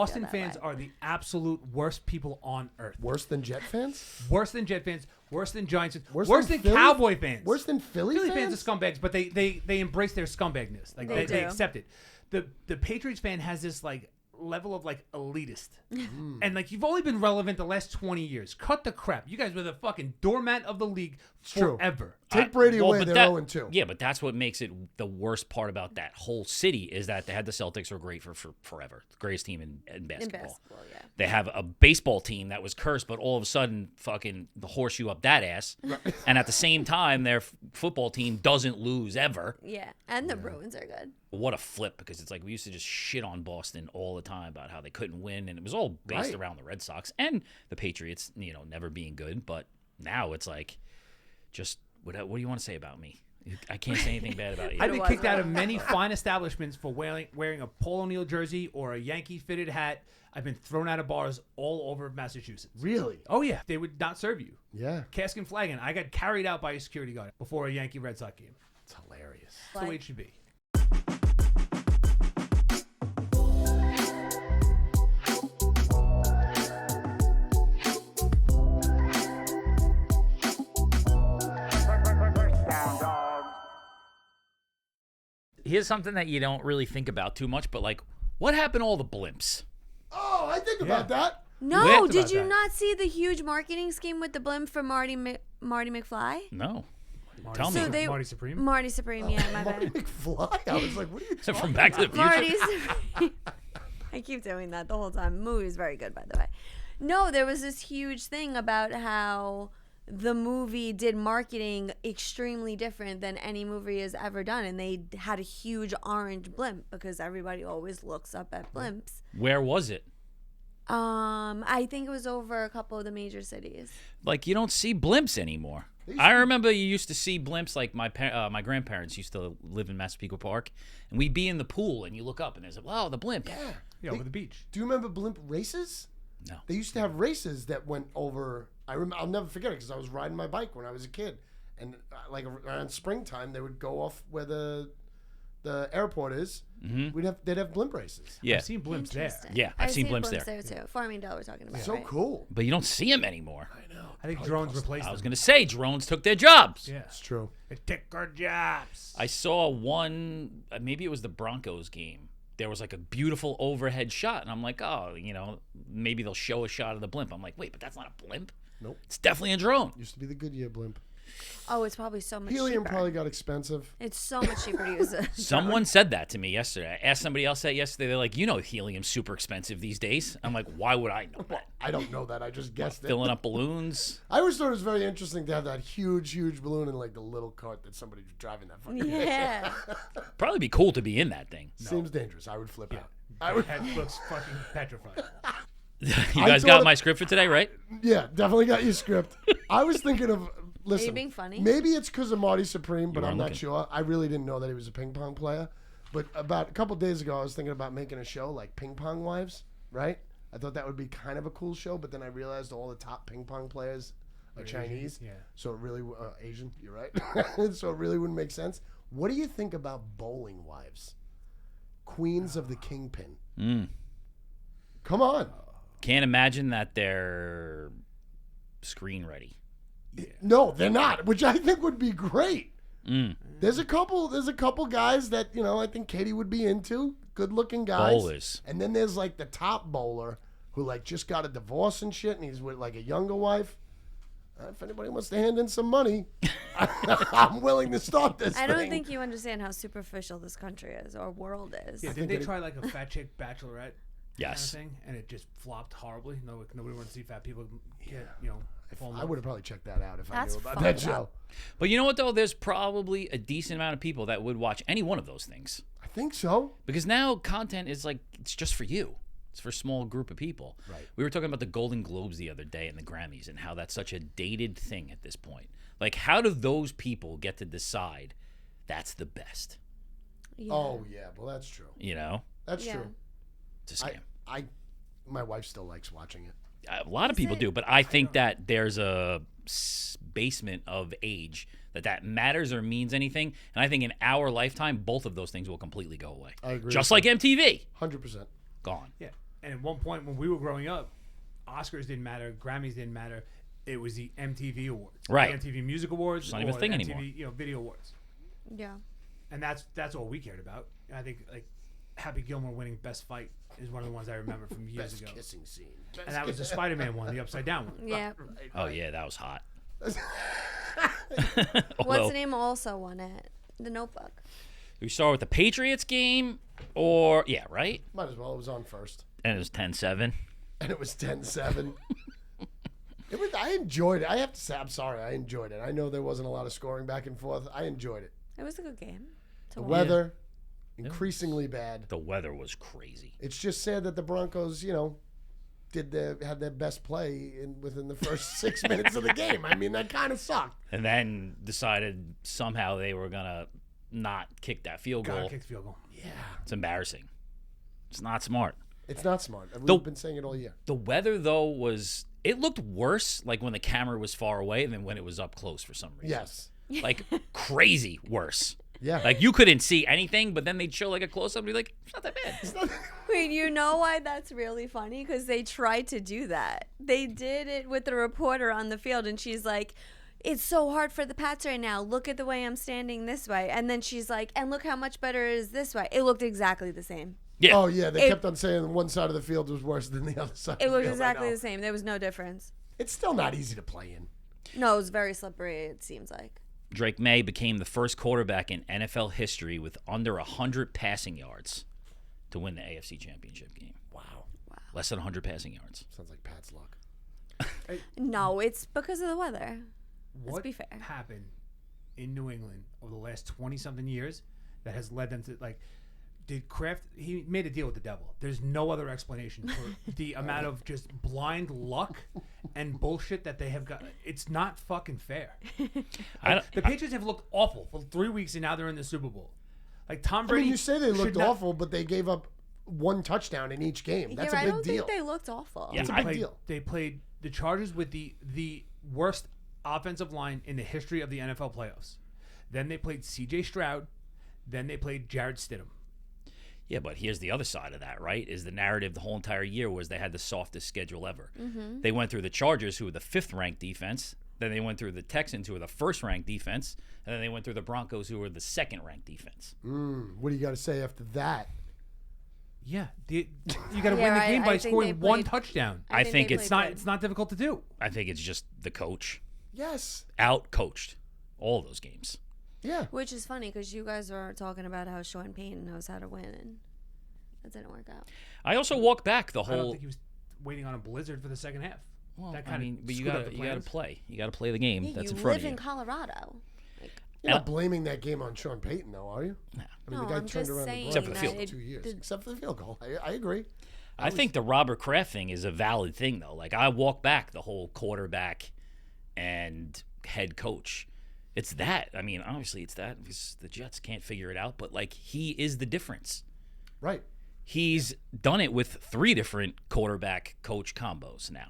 Boston fans are the absolute worst people on earth. Worse than Jet fans? Worse than Jet fans. Worse than Giants fans. Worse Worse than than Philly? Cowboy fans. Worse than Philly fans? Philly fans are scumbags, but they embrace their scumbagness. Like they accept it. The Patriots fan has this like level of like elitist, and like you've only been relevant the last 20 years. Cut the crap. You guys were the fucking doormat of the league forever. Take Brady away, but they're 0-2. Yeah, but that's what makes it the worst part about that whole city is that they had the Celtics were great for forever. The greatest team in basketball. Yeah. They have a baseball team that was cursed, but all of a sudden, fucking the horseshoe up that ass. And at the same time, their football team doesn't lose ever. Yeah, and the Bruins are good. What a flip, because it's like we used to just shit on Boston all the time about how they couldn't win, and it was all based around the Red Sox and the Patriots, never being good. But now it's like, just what do you want to say about me? I can't say anything bad about you. I've been kicked out of many fine establishments for wearing a Paul O'Neill jersey or a Yankee fitted hat. I've been thrown out of bars all over Massachusetts. Really? Oh yeah, they would not serve you. Yeah. Cask and flagging. I got carried out by a security guard before a Yankee Red Sox game. It's hilarious. That's the way it should be. Here's something that you don't really think about too much, but like, what happened to all the blimps? Oh, I think about that. No, did you not see the huge marketing scheme with the blimp for Marty McFly? No. Tell me. Marty Supreme? Marty Supreme, yeah, my Marty bad. McFly? I was like, what are you talking From Back to the Future? Marty Supreme. I keep doing that the whole time. The movie is very good, by the way. No, there was this huge thing about how the movie did marketing extremely different than any movie has ever done, and they had a huge orange blimp because everybody always looks up at blimps. Where was it? I think it was over a couple of the major cities. Like, you don't see blimps anymore. I remember you used to see blimps, like my grandparents used to live in Massapequa Park, and we'd be in the pool, and you look up, and there's wow, the blimp. Yeah, over the beach. Do you remember blimp races? No. They used to have races that went over. I'll never forget it because I was riding my bike when I was a kid, and like around springtime they would go off where the airport is. Mm-hmm. They'd have blimp races. Yeah, I've seen blimps there. Yeah, I've seen blimps there too. Farmingdale we're talking about. So right? cool. But you don't see them anymore. I know. I think drones replaced them. I was gonna say drones took their jobs. Yeah, it's true. They took our jobs. I saw one. Maybe it was the Broncos game. There was like a beautiful overhead shot, and I'm like, oh, maybe they'll show a shot of the blimp. I'm like, wait, but that's not a blimp. Nope. It's definitely a drone. Used to be the Goodyear blimp. Oh, it's probably so much Helium cheaper. probably got expensive. It's so much cheaper to use it. Someone said that to me yesterday. I asked somebody else that yesterday. They're like, helium's super expensive these days. I'm like, why would I know that? I don't know that. I just guessed it. Filling up balloons. I always thought it was very interesting to have that huge balloon in like the little cart that somebody's driving that fucking thing. Yeah. Probably be cool to be in that thing. Seems dangerous. I would flip out. My head looks fucking petrified. You guys got my script for today, right? Yeah, definitely got your script. I was thinking of, listen. Are you being funny? Maybe it's because of Marty Supreme, but You I'm are not sure. I really didn't know that he was a ping pong player. But about a couple days ago, I was thinking about making a show like Ping Pong Wives, right? I thought that would be kind of a cool show, but then I realized all the top ping pong players are Chinese. Asian, yeah. So it really, Asian, you're right. So it really wouldn't make sense. What do you think about bowling wives? Queens of the Kingpin. Come on. Can't imagine that they're screen ready. Yeah. No, they're not, which I think would be great. There's a couple guys that, I think Katie would be into. Good looking guys. Bowlers. And then there's like the top bowler who like just got a divorce and shit, and he's with like a younger wife. If anybody wants to hand in some money, I'm willing to start this I don't thing. think you understand how superficial this country is or world is. Yeah, did they try like a fat chick bachelorette? Yes. Kind of thing, and it just flopped horribly. Nobody wants to see fat people get, fall in I love. would have probably checked that out if That's I knew about fucked that up. show. But you know what, though? There's probably a decent amount of people that would watch any one of those things. I think so. Because now content is like, it's just for you. It's for a small group of people. Right. We were talking about the Golden Globes the other day and the Grammys and how that's such a dated thing at this point. Like, how do those people get to decide that's the best? Yeah. Oh, yeah. Well, that's true. That's Yeah. true. It's a scam. My wife still likes watching it. A lot of people do, but I think that there's a basement of age that matters or means anything. And I think in our lifetime, both of those things will completely go away. I agree. Just like MTV. 100%. Gone. Yeah. And at one point when we were growing up, Oscars didn't matter, Grammys didn't matter. It was the MTV Awards, Right? The MTV Music Awards, It's not even a thing MTV, anymore. Video Awards. Yeah. And that's all we cared about. And I think like Happy Gilmore winning Best Fight is one of the ones I remember from years Best ago. kissing scene. And that was the Spider-Man one, the upside down one. Yeah. Oh yeah, that was hot. What's the name also won it? The Notebook. We start with the Patriots game, or right? Might as well. It was on first. And it was 10-7. And it was 10-7. I enjoyed it. I have to say, I'm sorry. I enjoyed it. I know there wasn't a lot of scoring back and forth. I enjoyed it. It was a good game. The weather, increasingly bad. The weather was crazy. It's just sad that the Broncos, had their best play within the first 6 minutes of the game. I mean, that kind of sucked. And then decided somehow they were gonna not kick that field goal. Kick the field goal. Yeah. It's embarrassing. It's not smart. It's not smart. We've been saying it all year. The weather though it looked worse like when the camera was far away than when it was up close for some reason. Yes. Like crazy worse. Yeah. Like you couldn't see anything, but then they'd show like a close up and be like, it's not that bad. Wait, you know why that's really funny? Because they tried to do that. They did it with the reporter on the field, and she's like, it's so hard for the Pats right now. Look at the way I'm standing this way. And then she's like, and look how much better it is this way. It looked exactly the same. Yeah. Oh, yeah. They kept on saying one side of the field was worse than the other side. It looked exactly the same. There was no difference. It's still not easy to play in. No, it was very slippery, it seems like. Drake May became the first quarterback in NFL history with under 100 passing yards to win the AFC Championship game. Wow. Less than 100 passing yards. Sounds like Pat's luck. No, it's because of the weather. What Let's be fair. happened in New England over the last 20-something years that has led them to, like, did Kraft, he made a deal with the devil. There's no other explanation for the amount of just blind luck and bullshit that they have got. It's not fucking fair. The Patriots have looked awful for 3 weeks, and now they're in the Super Bowl. Like, Tom Brady. You say they looked should not- awful, but they gave up one touchdown in each game. That's a I big don't deal. think they looked awful. Yeah, It's a big deal. They played the Chargers with the worst offensive line in the history of the NFL playoffs. Then they played C.J. Stroud. Then they played Jarrett Stidham. Yeah, but here's the other side of that, right? Is the narrative the whole entire year was they had the softest schedule ever. Mm-hmm. They went through the Chargers, who were the 5th-ranked defense. Then they went through the Texans, who were the 1st-ranked defense. And then they went through the Broncos, who were the 2nd-ranked defense. What do you got to say after that? Yeah, you got to win the game by scoring one touchdown. I think it's not difficult to do. I think it's just the coach Yes. out-coached all those games. Yeah. Which is funny because you guys were talking about how Sean Payton knows how to win, and that didn't work out. I also walked back the I don't whole. think he was waiting on a blizzard for the second half. Well, That I kinda mean, but you screwed up got the to plans. play. You got to play the game Yeah, that's you in front live of in you. Colorado. You're not blaming that game on Sean Payton, though, are you? No. I mean, No, the guy I'm turned just around saying Except for the the field for goal. 2 years. Except for the field goal. I agree. I think the Robert Kraft thing is a valid thing, though. Like, I walk back the whole quarterback and head coach. It's that. I mean, obviously, it's that because the Jets can't figure it out. But, like, he is the difference. Right. He's done it with 3 different quarterback coach combos now.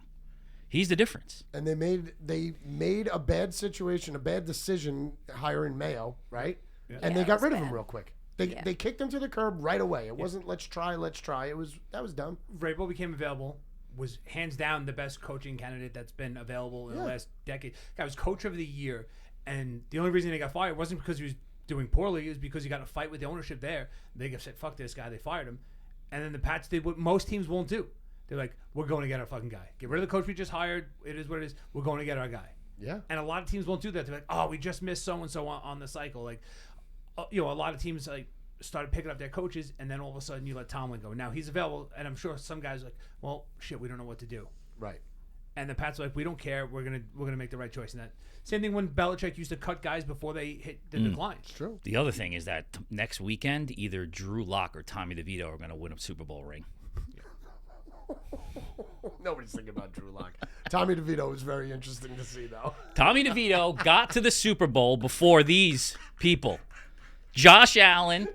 He's the difference. And they made a bad situation, a bad decision hiring Mayo, right? Yeah. And they got rid of him real quick. They kicked him to the curb right away. It wasn't let's try. That was dumb. Vrabel became available, was hands down the best coaching candidate that's been available in the last decade. Guy was coach of the year, and the only reason he got fired wasn't because he was doing poorly. It was because he got in a fight with the ownership there. They said, "Fuck this guy." They fired him, and then the Pats did what most teams won't do. They're like, "We're going to get our fucking guy. Get rid of the coach we just hired. It is what it is. We're going to get our guy." Yeah. And a lot of teams won't do that. They're like, "Oh, we just missed so and so on the cycle." Like, a lot of teams like started picking up their coaches, and then all of a sudden you let Tomlin go. Now he's available, and I'm sure some guys are like, "Well, shit, we don't know what to do." Right. And the Pats are like, "We don't care. We're gonna make the right choice." And that same thing when Belichick used to cut guys before they hit the decline. It's true. The other thing is that next weekend, either Drew Lock or Tommy DeVito are going to win a Super Bowl ring. Nobody's thinking about Drew Lock. Tommy DeVito was very interesting to see, though. Tommy DeVito got to the Super Bowl before these people. Josh Allen,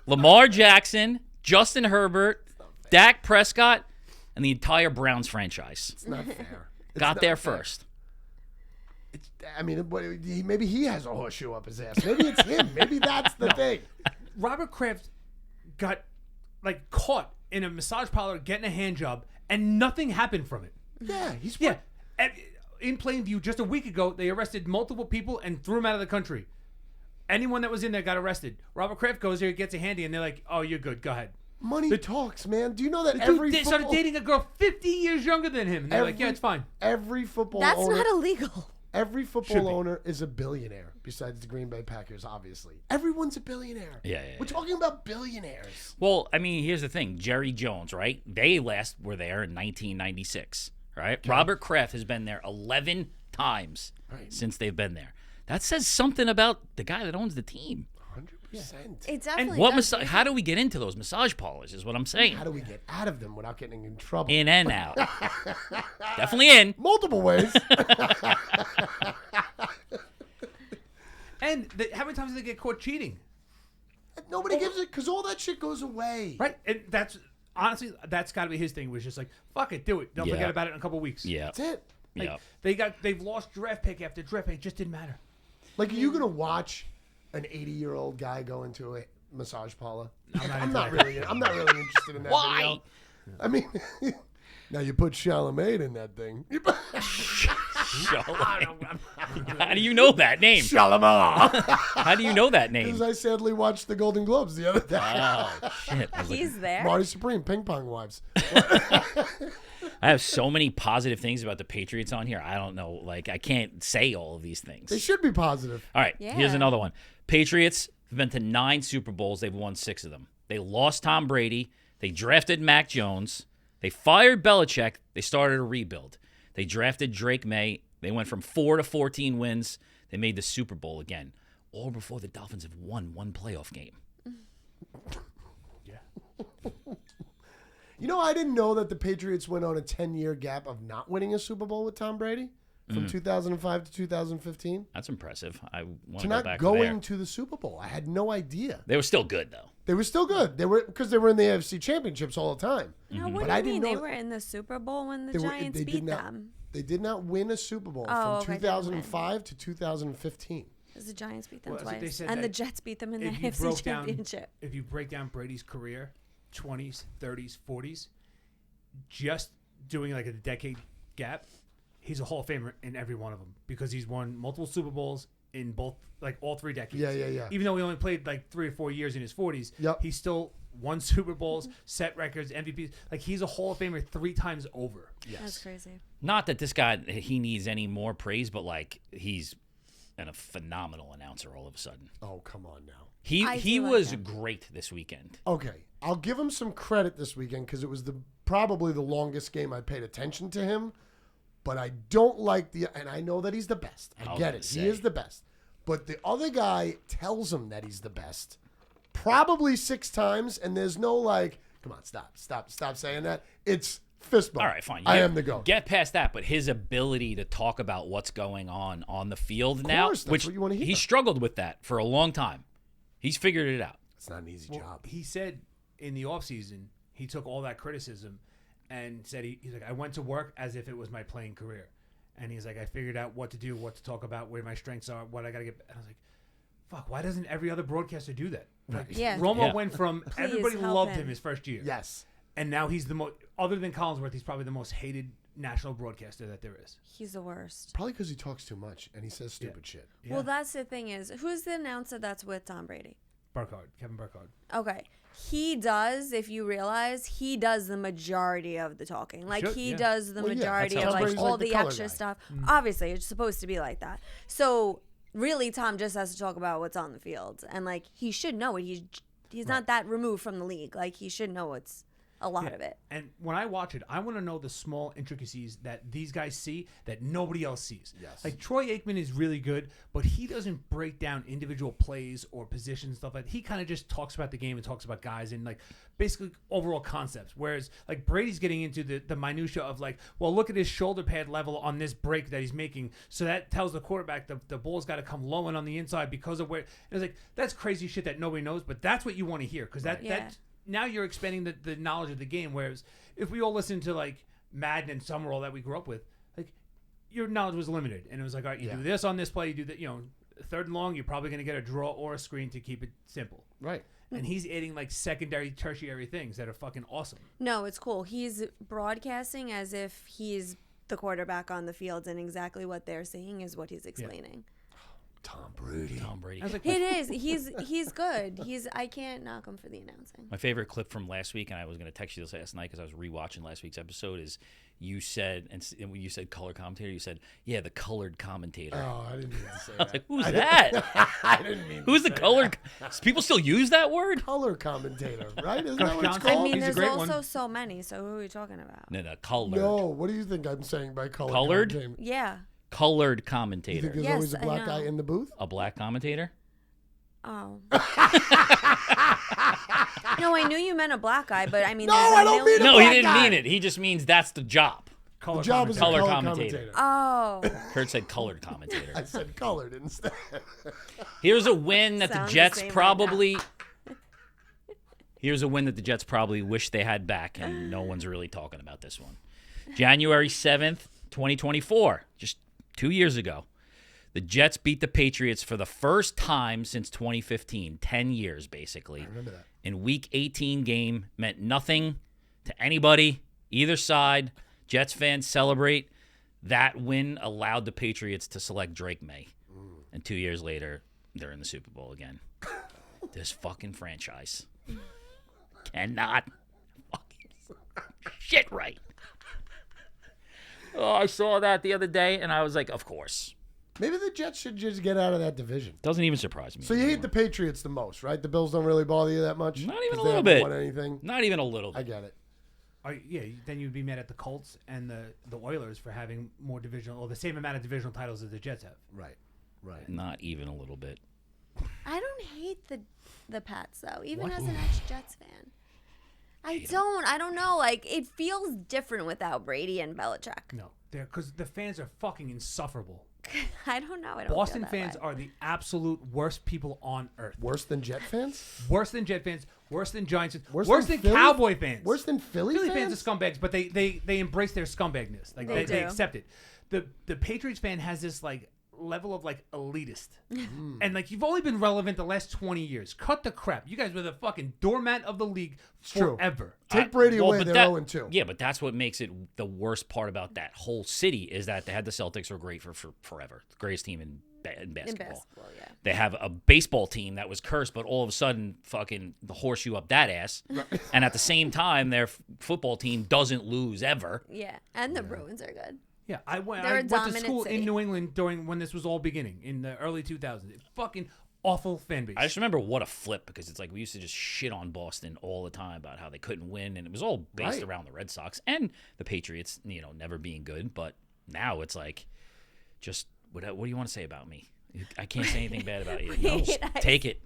Lamar Jackson, Justin Herbert, Dak Prescott, and the entire Browns franchise. It's not fair. Got there first. I mean, maybe he has a horseshoe up his ass. Maybe it's him. Maybe that's the thing. Robert Kraft got caught in a massage parlor getting a hand job, and nothing happened from it. Yeah, he's Yeah. In plain view, just a week ago, they arrested multiple people and threw them out of the country. Anyone that was in there got arrested. Robert Kraft goes there, gets a handy, and they're like, "Oh, you're good. Go ahead." Money talks, man. Do you know that The every dude started dating a girl 50 years younger than him, and they're like, "Yeah, it's fine." Every football That's owner, not illegal. every Should football be. owner is a billionaire. Besides the Green Bay Packers, obviously, everyone's a billionaire. Yeah. We're talking about billionaires. Well, I mean, here's the thing. Jerry Jones, right? They last were there in 1996, right? Robert Kraft has been there 11 times since they've been there. That says something about the guy that owns the team. 100%. It definitely What does. how do we get into those massage parlors is what I'm saying. How do we get out of them without getting in trouble? In and out. Definitely in. Multiple ways. And how many times did they get caught cheating? Nobody gives it because all that shit goes away. Right? And that's honestly, that's got to be his thing. Was just like, fuck it, do it. They'll Yeah. forget about it in a couple weeks. Yeah. That's it. Like, Yeah. they've lost draft pick after draft pick. It just didn't matter. Like, are you gonna watch an 80-year-old guy go into a massage parlor? I'm not really interested in that. Why? Video. I mean, now you put Chalamet in that thing. How do you know that name? Chalamet. How do you know that name? Because I sadly watched the Golden Globes the other day. Oh, shit. I was like, He's there. Marty Supreme, ping pong wives. I have so many positive things about the Patriots on here. I don't know. Like, I can't say all of these things. They should be positive. All right, here's Yeah. another one. Patriots have been to 9 Super Bowls. They've won 6 of them. They lost Tom Brady. They drafted Mac Jones. They fired Belichick. They started a rebuild. They drafted Drake May. They went from 4 to 14 wins. They made the Super Bowl again. All before the Dolphins have won one playoff game. You know, I didn't know that the Patriots went on a 10-year gap of not winning a Super Bowl with Tom Brady from 2005 to 2015. That's impressive. I want To to go not back going there. to the Super Bowl. I had no idea. They were still good, though. They were still good. They were because they were in the AFC Championships all the time. No, what But do I you didn't mean? know They that- were in the Super Bowl when the They were- Giants they beat did not- them. They did not win a Super Bowl Oh, from okay, they didn't win. 2005 to 2015. Because the Giants beat them Well, that's what they twice. said, And the that Jets beat them in the If you AFC broke down, Championship. if you break down Brady's career, 20s, 30s, 40s, just doing like a decade gap, he's a Hall of Famer in every one of them because he's won multiple Super Bowls in both, like all 3 decades. Yeah. Even though he only played like 3 or 4 years in his 40s, Yep. he still won Super Bowls, set records, MVPs. Like he's a Hall of Famer 3 times over. That's crazy. Not that this guy, he needs any more praise, but, like, he's a phenomenal announcer all of a sudden. Oh, come on now. I He do like was him. great this weekend. Okay, I'll give him some credit this weekend because it was probably the longest game I paid attention to him. But I don't like and I know that he's the best. I was get gonna it. say. He is the best. But the other guy tells him that he's the best probably 6 times, and there's no like, come on, stop saying that. It's fist bump. All right, fine. I am the GOAT. Get past that, but his ability to talk about what's going on the field now, course, that's which what you wanna hear. he struggled with that for a long time. He's figured it out. It's not an easy Well, job. he said in the offseason, he took all that criticism and said he's like, I went to work as if it was my playing career. And he's like, I figured out what to do, what to talk about, where my strengths are, what I got to get. And I was like, fuck, why doesn't every other broadcaster do that? Like, Yeah. Romo Yeah. went from everybody help loved him. him his first year. Yes. And now he's the most, other than Collinsworth, he's probably the most hated national broadcaster that there is. He's the worst. Probably because he talks too much and he says stupid shit. Yeah. Well, that's the thing is, who's the announcer that's with Tom Brady? Kevin Burkhardt. Okay. He does, if you realize, he does the majority of the talking. Like, Should, he yeah. does the Well, yeah, majority that's of, how like, Brady's all like the the color extra guy. stuff. Obviously, it's supposed to be like that. So, really, Tom just has to talk about what's on the field. And, like, he should know it. He's not that removed from the league. Like, he should know it's a lot of it. And when I watch it, I want to know the small intricacies that these guys see that nobody else sees. Yes. Like Troy Aikman is really good, but he doesn't break down individual plays or positions and stuff like that. He kind of just talks about the game and talks about guys and like basically overall concepts. Whereas like Brady's getting into the minutia of like, well, look at his shoulder pad level on this break that he's making. So that tells the quarterback the ball's got to come low and on the inside because of where. And it's like, that's crazy shit that nobody knows, but that's what you want to hear because Yeah. now you're expanding the knowledge of the game. Whereas if we all listen to like Madden and Summerall that we grew up with, like your knowledge was limited, and it was like, all right, you do this on this play, you do that, you know, third and long, you're probably going to get a draw or a screen to keep it simple. Right. And he's adding like secondary, tertiary things that are fucking awesome. No, it's cool. He's broadcasting as if he's the quarterback on the field, and exactly what they're saying is what he's explaining. Yeah. Tom Brady. I was like, it is. He's good. I can't knock him for the announcing. My favorite clip from last week, and I was going to text you this last night because I was rewatching last week's episode, is you said, and when you said color commentator, you said, yeah, the colored commentator. Oh, I didn't mean to say I was that. like, who's that? I didn't mean Who's to the say colored? People still use that word? color commentator, right? Isn't that what it's Johnson. called? I mean, He's a there's great also one. so many. So who are we talking about? No, colored. No, what do you think I'm saying by color? Colored? commentator? Yeah. Colored You think commentator. there's Yes, always a I black guy know. in the booth? A black commentator? Oh. No, I knew you meant a black guy, but I mean, No, there's a I don't million. mean a No, he black didn't guy. mean it. He just means that's the job. Color The job is a Color color commentator. commentator. Oh. Kurt said colored commentator. I said colored instead. Here's a win that the Sounds the Jets same right probably. Here's a win that the Jets probably wish they had back, and no one's really talking about this one. January 7th, 2024, just 2 years ago, the Jets beat the Patriots for the first time since 2015, 10 years basically. I remember that. In Week 18 game, meant nothing to anybody, either side. Jets fans celebrate. That win allowed the Patriots to select Drake May. And 2 years later, they're in the Super Bowl again. This fucking franchise cannot fucking shit right. Oh, I saw that the other day, and I was like, of course. Maybe the Jets should just get out of that division. Doesn't even surprise me. So you hate the Patriots the most, right? The Bills don't really bother you that much? Not even 'Cause a they little haven't bit. won anything? Not even a little I bit. get it. Yeah, then you'd be mad at the Colts and the Oilers for having more divisional, or the same amount of divisional titles as the Jets have. Right. Not even a little bit. I don't hate the Pats though, even as an ex-Jets fan. I don't know. Like, it feels different without Brady and Belichick. No, because the fans are fucking insufferable. I don't know. I don't Boston feel that fans way. are the absolute worst people on earth. Worse than Jet fans? Worse than Jet fans. Worse than Giants fans. Worse Worse than than Philly? Cowboy fans. Worse than Philly fans are scumbags, but they embrace their scumbagness. Like They they do. accept it. The Patriots fan has this like level of like elitist, and like you've only been relevant the last 20 years. Cut the crap. You guys were the fucking doormat of the league true. forever. Take Brady away, but they're that- 0-2. Yeah, but that's what makes it the worst part about that whole city is that they had the Celtics were great for forever. The greatest team in in basketball. basketball, yeah. They have a baseball team that was cursed, but all of a sudden, fucking the horseshoe up that ass. And at the same time, their football team doesn't lose ever. Yeah, and the Bruins are good. Yeah, I went They're a to dominant school city. in New England during when this was all beginning in the early 2000s. Fucking awful fan base. I just remember what a flip because it's like we used to just shit on Boston all the time about how they couldn't win, and it was all based Right. around the Red Sox and the Patriots, never being good. But now it's like, just what do you want to say about me? I can't say anything bad about you. No, just take it.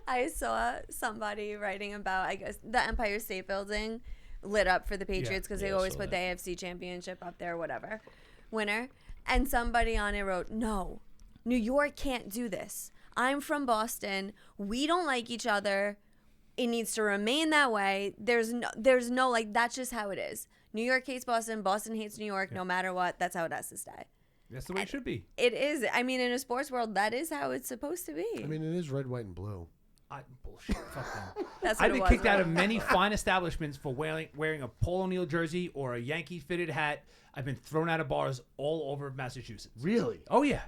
I saw somebody writing about, I guess, the Empire State Building lit up for the Patriots because Yeah, they I always saw put that. the AFC Championship up there, whatever, winner. And somebody on it wrote, "No, New York can't do this. I'm from Boston. We don't like each other. It needs to remain that way. There's no like, that's just how it is. New York hates Boston. Boston hates New York. No matter what, that's how it has to stay." That's the way it should be. It is. I mean, in a sports world, that is how it's supposed to be. I mean, it is red, white, and blue. Bullshit. Fuck them. That's what I've it been was, kicked out right? of many fine establishments for wearing a Paul O'Neill jersey or a Yankee fitted hat. I've been thrown out of bars all over Massachusetts. Really? Oh yeah,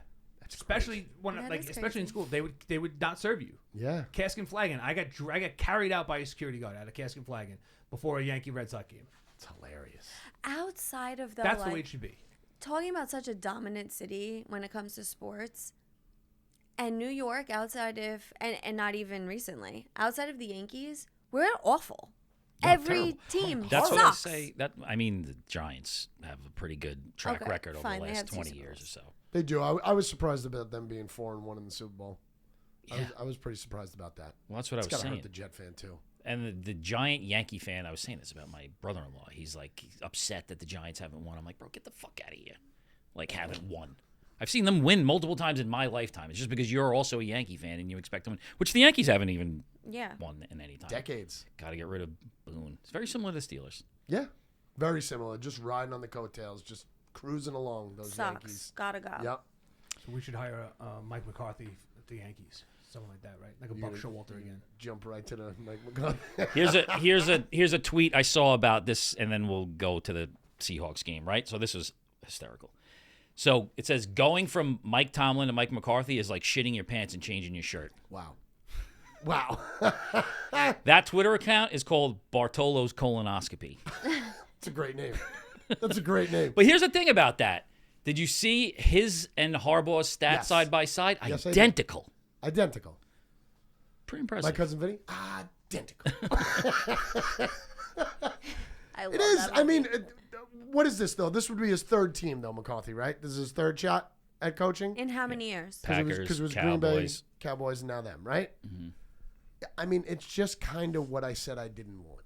especially when That like is especially in crazy. school they would not serve you. Yeah. Cask and flagon. I got carried out by a security guard out of Cask and flagon before a Yankee Red Sox game. It's hilarious. Outside of the That's the way it should be. talking about such a dominant city when it comes to sports, and New York, outside of and not even recently, outside of the Yankees, we're awful. Every team That's sucks. what I say. I mean, the Giants have a pretty good track Okay, record over fine, the they last have 20 Super years or Bowls. so. They do. I was surprised about them being 4-1 in the Super Bowl. Yeah. I was pretty surprised about that. Well, that's what It's I was gotta hurt saying. the Jet fan too. And the giant Yankee fan, I was saying this about my brother-in-law. He's like upset that the Giants haven't won. I'm like, bro, get the fuck out of here. Like, haven't won. I've seen them win multiple times in my lifetime. It's just because you're also a Yankee fan and you expect them to win, which the Yankees haven't even Yeah. won in any time. Decades. Got to get rid of Boone. It's very similar to the Steelers. Yeah. Very similar. Just riding on the coattails, just cruising along those Sucks. Yankees. Gotta go. Yep. So we should hire Mike McCarthy at the Yankees. Something like that, right? Like a Buck Showalter again. Jump right to the Mike McCarthy. Here's a tweet I saw about this, and then we'll go to the Seahawks game, right? So this was hysterical. So it says going from Mike Tomlin to Mike McCarthy is like shitting your pants and changing your shirt. Wow. That Twitter account is called Bartolo's Colonoscopy. It's a great name. That's a great name. But here's the thing about that. Did you see his and Harbaugh's stats side by side? Yes, Identical. Identical. Pretty impressive. My cousin Vinny? Identical. It is. I mean, what is this, though? This would be his third team, though, McCarthy, right? This is his third shot at coaching? In how many years? Packers, Because it was Cowboys. Green Bay, Cowboys, and now them, right? Mm-hmm. I mean, it's just kind of what I said I didn't want.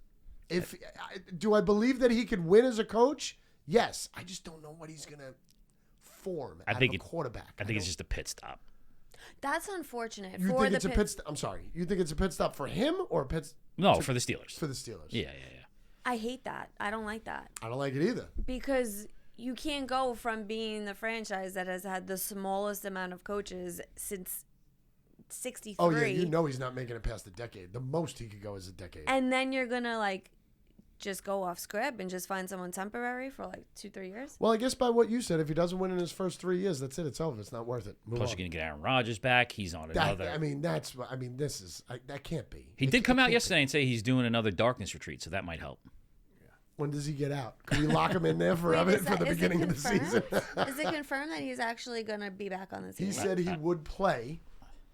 Do I believe that he could win as a coach? Yes. I just don't know what he's going to form as a quarterback. I think it's just a pit stop. That's unfortunate. You think it's a pit stop? I'm sorry. You think it's a pit stop for him or a pit? No, for the Steelers. For the Steelers. Yeah. I hate that. I don't like that. I don't like it either. Because you can't go from being the franchise that has had the smallest amount of coaches since 63. Oh, yeah. You know he's not making it past a decade. The most he could go is a decade. And then you're going to, just go off script and just find someone temporary for 2-3 years? Well, I guess by what you said, if he doesn't win in his first 3 years, that's it. It's over. It's not worth it. Plus, you're going to get Aaron Rodgers back. He's on another. This is that can't be. He did come out yesterday and say he's doing another darkness retreat, so that might help. When does he get out? Can we lock him in there forever for the beginning of the season? Is it confirmed that he's actually going to be back on the team? He said he would play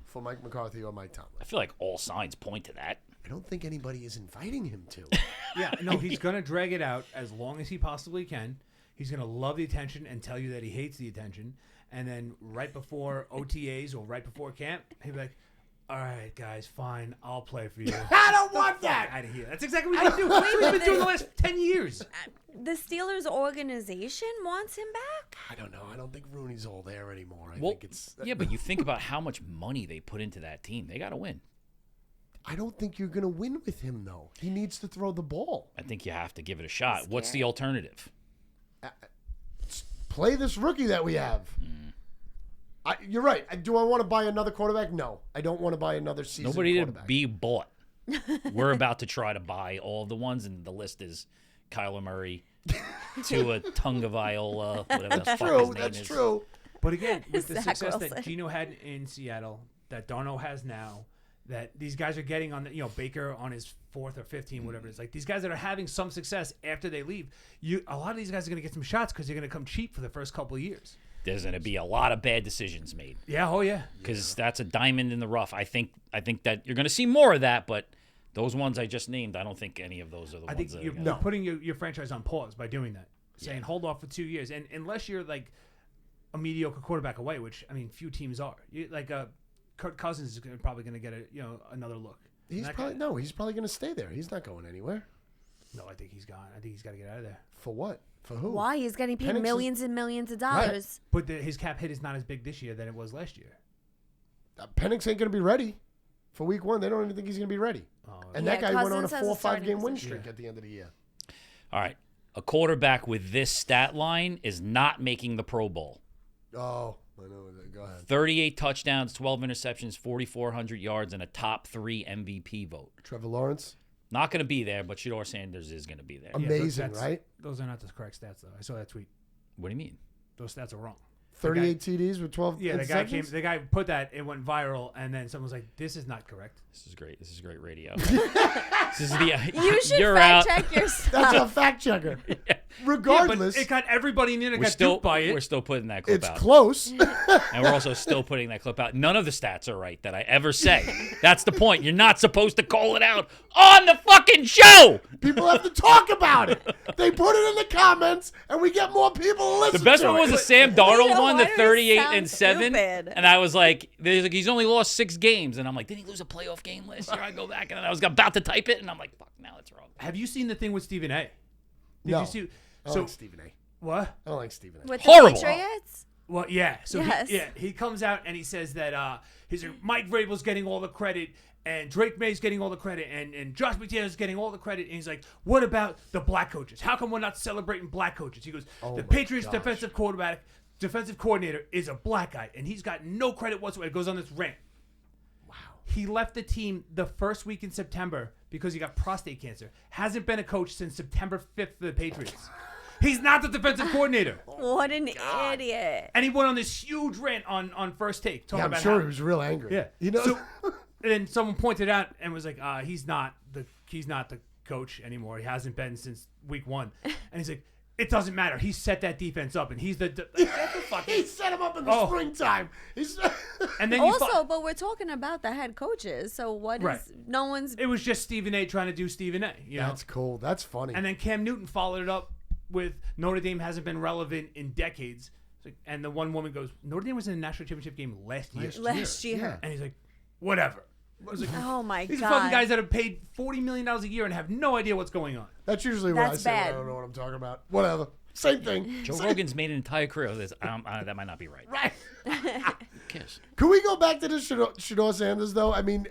for Mike McCarthy or Mike Tomlin. I feel like all signs point to that. I don't think anybody is inviting him to. Yeah, no, he's going to drag it out as long as he possibly can. He's going to love the attention and tell you that he hates the attention. And then right before OTAs or right before camp, he'll be like, all right, guys, fine. I'll play for you. I don't want that. Out of here. That's exactly what he's doing. That's what he's been doing the last 10 years. The Steelers organization wants him back? I don't know. I don't think Rooney's all there anymore. I think it's... Yeah, but you think about how much money they put into that team. They got to win. I don't think you're going to win with him, though. He needs to throw the ball. I think you have to give it a shot. What's the alternative? Play this rookie that we have. You're right. Do I want to buy another quarterback? No. I don't want to buy another season quarterback. To be bought. We're about to try to buy all of the ones, and the list is Kyler Murray, Tua Tagovailoa, whatever the fuck his name is. That's true. But again, with the Zach success Wilson. that Geno had in Seattle, that Darnold has now, that these guys are getting on the, Baker on his 4th or 15th, whatever it is. Like these guys that are having some success after they leave, a lot of these guys are going to get some shots because they're going to come cheap for the first couple of years. There's going to be a lot of bad decisions made. Yeah, oh yeah. Because that's a diamond in the rough. I think that you're going to see more of that, but those ones I just named, I don't think any of those are the ones think that you're putting your franchise on pause by doing that. Saying hold off for 2 years. And unless you're like a mediocre quarterback away, which, few teams are. Kirk Cousins is probably going to get another look. He's probably going to stay there. He's not going anywhere. No, I think he's gone. I think he's got to get out of there. For what? For who? Why? He's getting paid millions and millions of dollars. Right. But his cap hit is not as big this year than it was last year. Penix ain't going to be ready for week 1. They don't even think he's going to be ready. And that guy went on a 4 or 5 game win streak at the end of the year. All right. A quarterback with this stat line is not making the Pro Bowl. Oh, I know. Go ahead. 38 touchdowns, 12 interceptions, 4,400 yards, and a top 3 MVP vote. Trevor Lawrence? Not going to be there, but Shedeur Sanders is going to be there. Amazing, right? Those are not the correct stats, though. I saw that tweet. What do you mean? Those stats are wrong. 38 TDs with 12 interceptions? The guy put that, it went viral, and then someone was like, this is not correct. This is great. This is great radio. This is you should fact check your stuff. That's a fact checker. Regardless. Yeah, but it got everybody in there that got duped by it. We're still putting that clip out. It's close. And we're also still putting that clip out. None of the stats are right that I ever say. That's the point. You're not supposed to call it out on the fucking show. People have to talk about it. They put it in the comments, and we get more people to listen to it. The best one was the Sam Darnold one, the why does it 38 sound and 7. stupid? And I was like, he's only lost 6 games. And I'm like, didn't he lose a playoff game last year? I go back, and I was about to type it, and I'm like, fuck, now it's wrong. Have you seen the thing with Stephen A? No. You see? I don't like Stephen A. What? I don't like Stephen A. With Horrible. the Patriots? Well, yeah. So Yes. he comes out and he says that Mike Vrabel's getting all the credit and Drake May's getting all the credit and Josh McDaniels getting all the credit. And he's like, what about the black coaches? How come we're not celebrating black coaches? He goes, the Patriots defensive quarterback defensive coordinator is a black guy, and he's got no credit whatsoever. It goes on this rant. Wow. He left the team the first week in September because he got prostate cancer. Hasn't been a coach since September 5th for the Patriots. He's not the defensive coordinator. What an idiot. And he went on this huge rant on First Take. Yeah, I'm sure he was real angry. Yeah. You know? So, and then someone pointed out and was like, he's not the coach anymore. He hasn't been since week 1. And he's like, it doesn't matter. He set that defense up, and he's the get the fuck. He set him up in the springtime. And then also, but we're talking about the head coaches. So what is Right. no one's? It was just Stephen A. trying to do Stephen A. You know? That's cool. That's funny. And then Cam Newton followed it up with Notre Dame hasn't been relevant in decades. And the one woman goes, Notre Dame was in a national championship game last year. Last year. Yeah. And he's like, whatever. I was like, Oh my these god! are fucking guys that have paid $40 million a year and have no idea what's going on. That's usually what I That's say when bad. I don't know what I'm talking about. Whatever. Same thing. Joe Rogan's made an entire career of this. That might not be right. Right. Kiss. Can we go back to the Shador Sanders though? I mean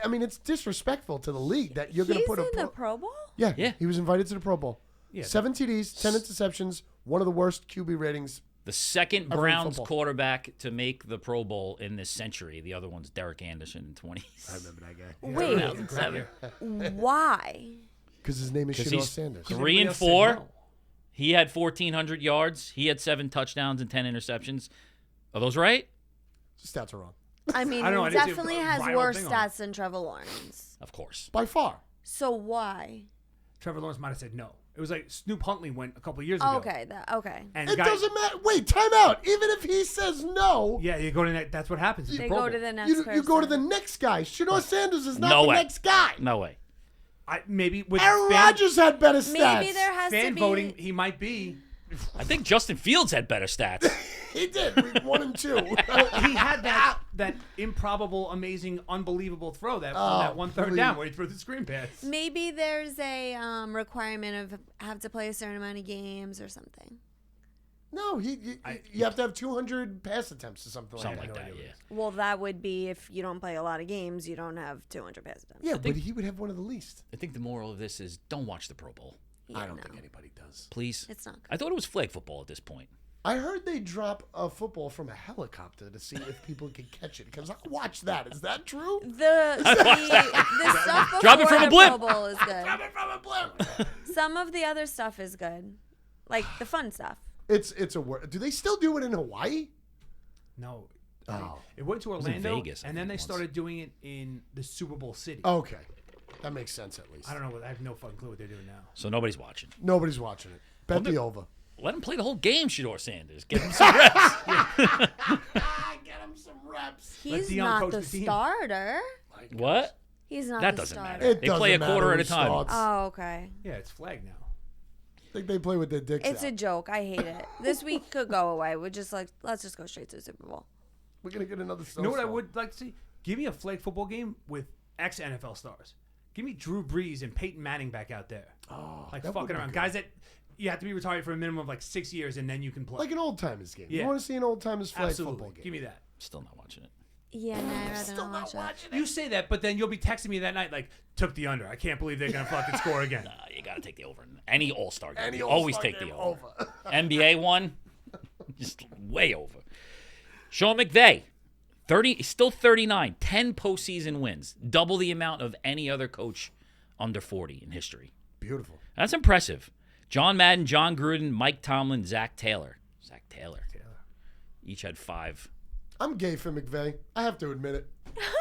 it's disrespectful to the league that you're going to He's put in a the Pro Bowl. Yeah, he was invited to the Pro Bowl. Yeah. 7 TDs, 10 interceptions, one of the worst QB ratings. The second Ever in Browns football. quarterback to make the Pro Bowl in this century. The other one's Derek Anderson in 20s. I remember that guy. Wait, why? Because his name is Because Shador he's Sanders. 3 and 4. He had 1,400 yards. He had 7 touchdowns and 10 interceptions. Are those right? Stats are wrong. I mean, I don't know, I he didn't see a definitely has viral worse thing on stats than Trevor Lawrence. Of course. By far. So why? Trevor Lawrence might have said no. It was like Snoop Huntley went a couple of years ago. Okay, okay. And It doesn't matter. Wait, time out. Even if he says no, Yeah, you go to that. That's what happens. It's They the Pro go Bowl. to the next you person. go to the next guy. Shador Sanders is not No the way. next guy. No way. Maybe with Aaron fan, Rodgers had better stats. Maybe there has to fan be voting, he might be. I think Justin Fields had better stats. He did. Week 1 and 2. He had that improbable, amazing, unbelievable throw that one third please. down where he threw the screen pass. Maybe there's a requirement of have to play a certain amount of games or something. No, you have to have 200 pass attempts or something Something like like that. that, yeah. Well, that would be if you don't play a lot of games, you don't have 200 pass attempts. Yeah, but he would have one of the least. I think the moral of this is don't watch the Pro Bowl. Yeah, I don't no. think anybody does. Please. It's not good. I thought it was flag football at this point. I heard they drop a football from a helicopter to see if people could catch it. Because I watched that. Is that true? The stuff before Drop it from a the blimp. Pro Bowl is good. Coming from a blimp. Some of the other stuff is good, like the fun stuff. It's a word. Do they still do it in Hawaii? No. Oh. It went to in Orlando, Vegas, I and then think, they once. started doing it in the Super Bowl city. Okay. That makes sense at least. I don't know. I have no fucking clue what they're doing now. So nobody's watching. Nobody's watching it. Bet the over. Let him play the whole game, Shador Sanders. Get him some reps. Get him some reps. He's Deion not coach the the team. starter. What? He's not That the doesn't starter. matter. They play a quarter at a time. Oh, okay. Yeah, it's flag now. I think they play with their dicks It's out. a joke. I hate it. This week could go away. We're just like, let's just go straight to the Super Bowl. We're going to get another You know what I would like to see? Give me a flag football game with ex-NFL stars. Give me Drew Brees and Peyton Manning back out there. Oh, Like that would fucking be around. good. Guys that you have to be retired for a minimum of like 6 years and then you can play. Like an old timers game. Yeah. You want to see an old timers flag Absolutely. football game? Give me that. Still not watching it. Yeah, no, I'd rather not watch it. You say that, but then you'll be texting me that night like, took the under. I can't believe they're going to fucking score again. You got to take the over. Any All-Star game. Any You always All-Star take the game over. NBA one, just way over. Sean McVay, still 39, 10 postseason wins, double the amount of any other coach under 40 in history. Beautiful. That's impressive. John Madden, John Gruden, Mike Tomlin, Zach Taylor. Each had 5. I'm gay for McVay. I have to admit it.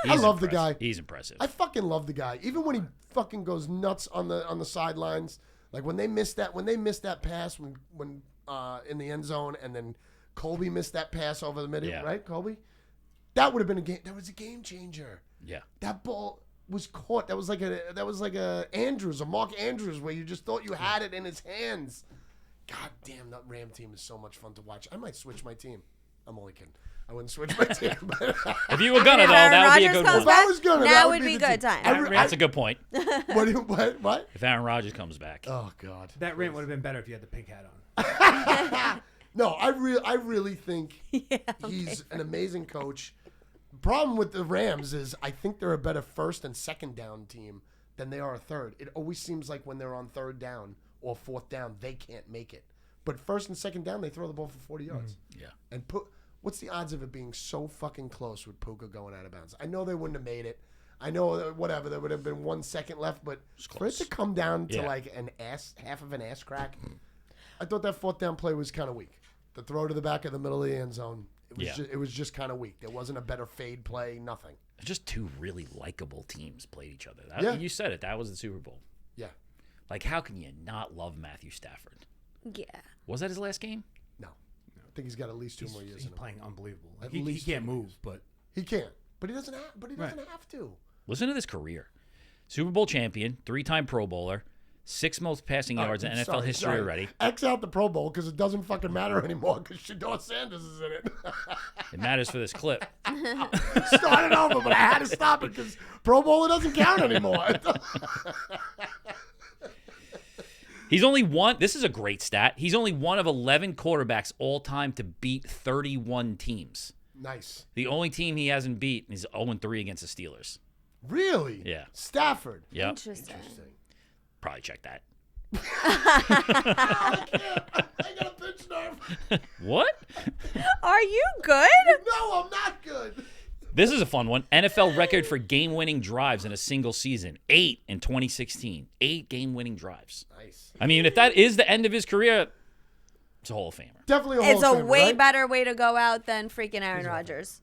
He's love the impressive. guy. He's impressive. I fucking love the guy. Even when he fucking goes nuts on the sidelines, like when they missed that pass when in the end zone, and then Colby missed that pass over the middle, Yeah. right? Colby, that would have been a game. That was a game changer. Yeah. That ball was caught. That was like a Andrews, a Mark Andrews, where you just thought you had it in his hands. God damn, that Ram team is so much fun to watch. I might switch my team. I'm only kidding. I wouldn't switch my team. If you were gonna, If though, Aaron that would be a Rodgers good comes one. If I was gonna, Now that would be the good team. time. That's a good point. What? If Aaron Rodgers comes back. Oh God. That rant would have been better if you had the pink hat on. No, I really think he's an amazing coach. Problem with the Rams is I think they're a better first and second down team than they are a third. It always seems like when they're on third down or fourth down, they can't make it. But first and second down, they throw the ball for 40 yards. Yeah. And what's the odds of it being so fucking close with Puka going out of bounds? I know they wouldn't have made it. I know whatever, there would have been 1 second left, but for it to come down to like half of an ass crack, I thought that fourth down play was kind of weak. The throw to the back of the middle of the end zone, it was just kind of weak. There wasn't a better fade play, nothing. Just two really likable teams played each other. You said it. That was the Super Bowl. Yeah. Like, how can you not love Matthew Stafford? Yeah. Was that his last game? No. I think he's got at least 2 more years. He's playing unbelievable. Like, At he least can't 2 move, years. but He can't. But he doesn't have to. Listen to this career. Super Bowl champion, 3-time Pro Bowler, 6th most passing yards in NFL history already. X out the Pro Bowl because it doesn't fucking matter anymore because Shador Sanders is in it. It matters for this clip. Started over, but I had to stop it because Pro Bowler doesn't count anymore. He's only one. This is a great stat. He's only one of 11 quarterbacks all time to beat 31 teams. Nice. The only team he hasn't beat is 0-3 against the Steelers. Really? Yeah. Stafford. Yep. Interesting. Probably check that. I got a pinch nerve. What? Are you good? No, I'm not good. This is a fun one. NFL record for game-winning drives in a single season. 8 in 2016. 8 game-winning drives. Nice. I mean, if that is the end of his career, it's a Hall of Famer. Definitely a Hall It's of a Famer, way right? better way to go out than freaking Aaron Rodgers.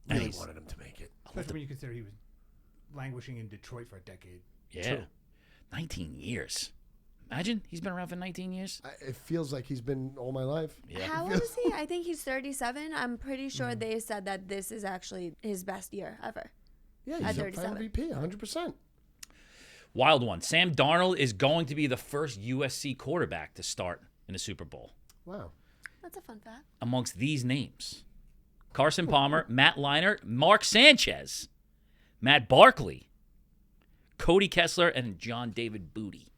Really Nice. wanted him to make it. especially when you consider he was languishing in Detroit for a decade. Yeah. True. 19 years. Imagine he's been around for 19 years. It feels like he's been all my life. Yeah. How old is he? I think he's 37. I'm pretty sure they said that this is actually his best year ever. Yeah, At he's up for 37. MVP, 100%. Wild one. Sam Darnold is going to be the first USC quarterback to start in the Super Bowl. Wow. That's a fun fact. Amongst these names, Carson Palmer, Matt Leinart, Mark Sanchez, Matt Barkley, Cody Kessler, and John David Booty.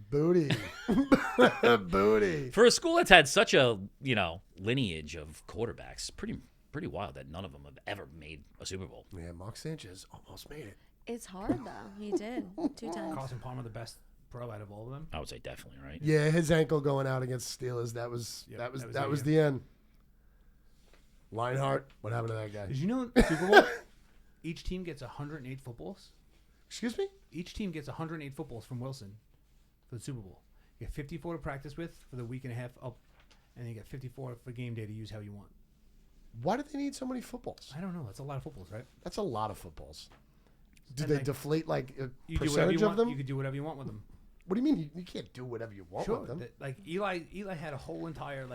Booty. Booty. For a school that's had such a, lineage of quarterbacks, pretty wild that none of them have ever made a Super Bowl. Yeah, Mark Sanchez almost made it. It's hard, though. He did 2 times. Carson Palmer, the best pro out of all of them. I would say definitely, right? Yeah, his ankle going out against the Steelers, that was the end. Leinart, what happened to that guy? Did you know Super Bowl? Each team gets 108 footballs. Excuse me? Each team gets 108 footballs from Wilson for the Super Bowl. You get 54 to practice with for the week and a half up, and then you get 54 for game day to use how you want. Why do they need so many footballs? I don't know. That's a lot of footballs, right? That's a lot of footballs. Do And they like, deflate like a You do whatever percentage you of want. them? You could do whatever you want with them. What do you mean? You can't do whatever you want with them. Like Eli had a whole entire